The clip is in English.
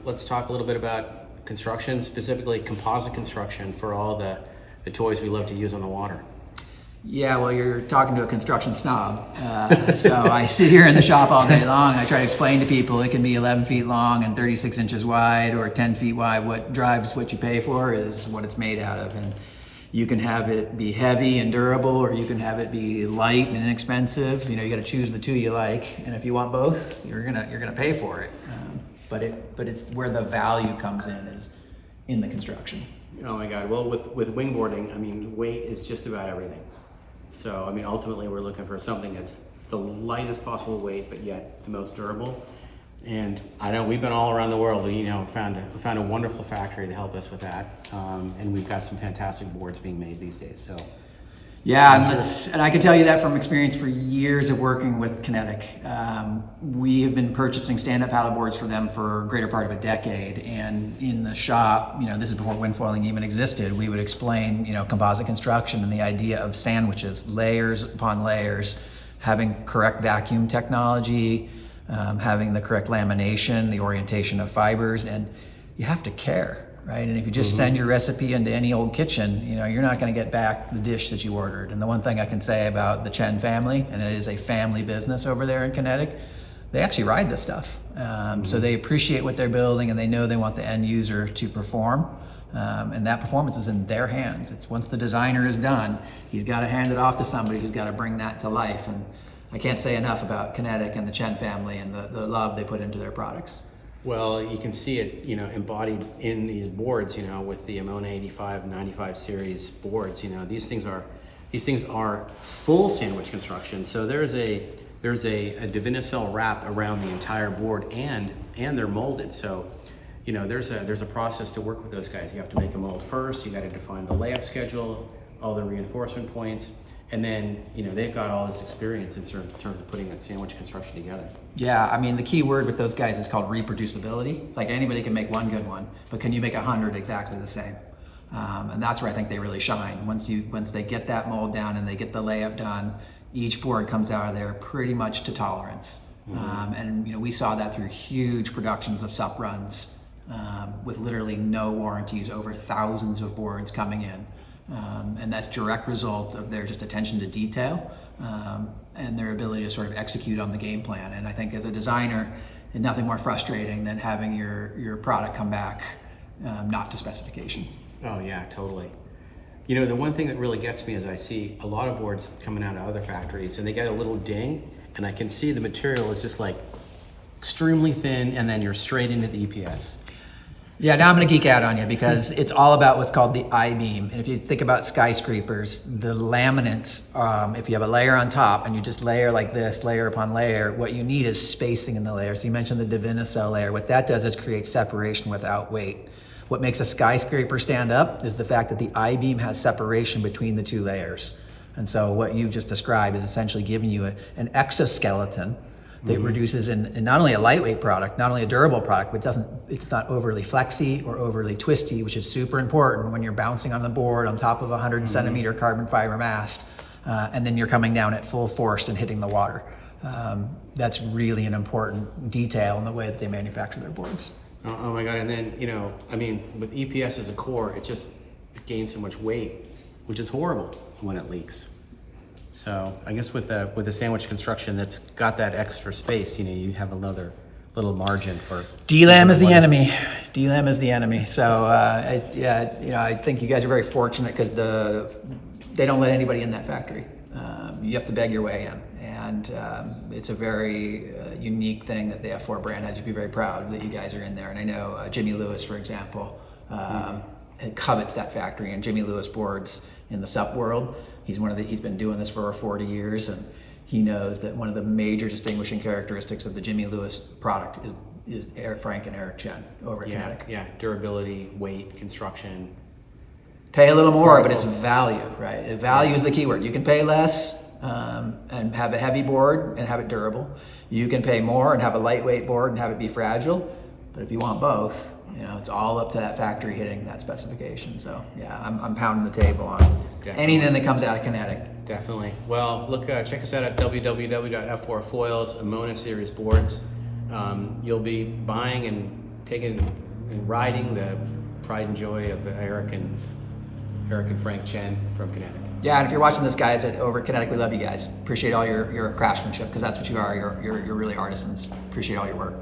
let's talk a little bit about construction, specifically composite construction for all the toys we love to use on the water. Yeah, well, you're talking to a construction snob. So I sit here in the shop all day long. I try to explain to people it can be 11 feet long and 36 inches wide or 10 feet wide. What drives what you pay for is what it's made out of. And you can have it be heavy and durable, or you can have it be light and inexpensive. You got to choose the two you like. And if you want both, you're gonna pay for it. But it's where the value comes in, is in the construction. Oh my God! Well, with wingboarding, I mean, weight is just about everything. So, I mean, ultimately we're looking for something that's the lightest possible weight, but yet the most durable. And I know we've been all around the world. We, found a wonderful factory to help us with that. And we've got some fantastic boards being made these days. So, yeah, and I can tell you that from experience for years of working with Kinetic. We have been purchasing stand-up paddle boards for them for a greater part of a decade. And in the shop, this is before wingfoiling even existed, we would explain, composite construction and the idea of sandwiches, layers upon layers, having correct vacuum technology, having the correct lamination, the orientation of fibers, and you have to care. Right, and if you just send your recipe into any old kitchen, you're not going to get back the dish that you ordered. And the one thing I can say about the Chen family, and it is a family business over there in Kinetic, they actually ride this stuff. So they appreciate what they're building, and they know they want the end user to perform. And that performance is in their hands. It's once the designer is done, he's got to hand it off to somebody who's got to bring that to life. And I can't say enough about Kinetic and the Chen family and the love they put into their products. Well, you can see it, embodied in these boards, with the Emona 85 and 95 series boards. These things are full sandwich construction. So there's a Divinycell wrap around the entire board, and they're molded. So, there's a process to work with those guys. You have to make a mold first. You got to define the layup schedule, all the reinforcement points. And then, they've got all this experience in terms of putting that sandwich construction together. Yeah, I mean, the key word with those guys is called reproducibility. Like, anybody can make one good one, but can you make 100 exactly the same? And that's where I think they really shine. Once they get that mold down and they get the layup done, each board comes out of there pretty much to tolerance. And we saw that through huge productions of sup runs with literally no warranties, over thousands of boards coming in. And that's direct result of their just attention to detail and their ability to sort of execute on the game plan. And I think as a designer, it's nothing more frustrating than having your product come back not to specification. Oh yeah, totally. The one thing that really gets me is I see a lot of boards coming out of other factories and they get a little ding, and I can see the material is just like extremely thin, and then you're straight into the EPS. Yeah, now I'm going to geek out on you because it's all about what's called the I-beam. And if you think about skyscrapers, the laminates, if you have a layer on top and you just layer like this, layer upon layer, what you need is spacing in the layer. So you mentioned the Divinycell layer. What that does is create separation without weight. What makes a skyscraper stand up is the fact that the I-beam has separation between the two layers. And so what you just described is essentially giving you an exoskeleton that reduces in not only a lightweight product, not only a durable product, but it's not overly flexy or overly twisty, which is super important when you're bouncing on the board on top of a 100 centimeter carbon fiber mast, and then you're coming down at full force and hitting the water. That's really an important detail in the way that they manufacture their boards. Oh my God, and then, with EPS as a core, it gains so much weight, which is horrible when it leaks. So I guess with the sandwich construction that's got that extra space, you have another little margin for... DLAM is the enemy. DLAM is the enemy. So I think you guys are very fortunate because they don't let anybody in that factory. You have to beg your way in. And it's a very unique thing that the F4 brand has. You'd be very proud that you guys are in there. And I know Jimmy Lewis, for example, covets that factory, and Jimmy Lewis boards in the SUP world. He's been doing this for over 40 years, and he knows that one of the major distinguishing characteristics of the Jimmy Lewis product is Frank and Eric Chen over at Kinetic. Yeah, durability, weight, construction. Pay a little more, but it's value, right? Value is the key word. You can pay less and have a heavy board and have it durable. You can pay more and have a lightweight board and have it be fragile. But if you want both, it's all up to that factory hitting that specification. So yeah, I'm pounding the table on anything that comes out of Kinetic. Definitely. Well, look, check us out at www.f4foils, Emona series boards. You'll be buying and taking and riding the pride and joy of Eric and Frank Chen from Kinetic. Yeah, and if you're watching this, guys, over at Kinetic, we love you guys. Appreciate all your craftsmanship, because that's what you are. You're really artisans. Appreciate all your work.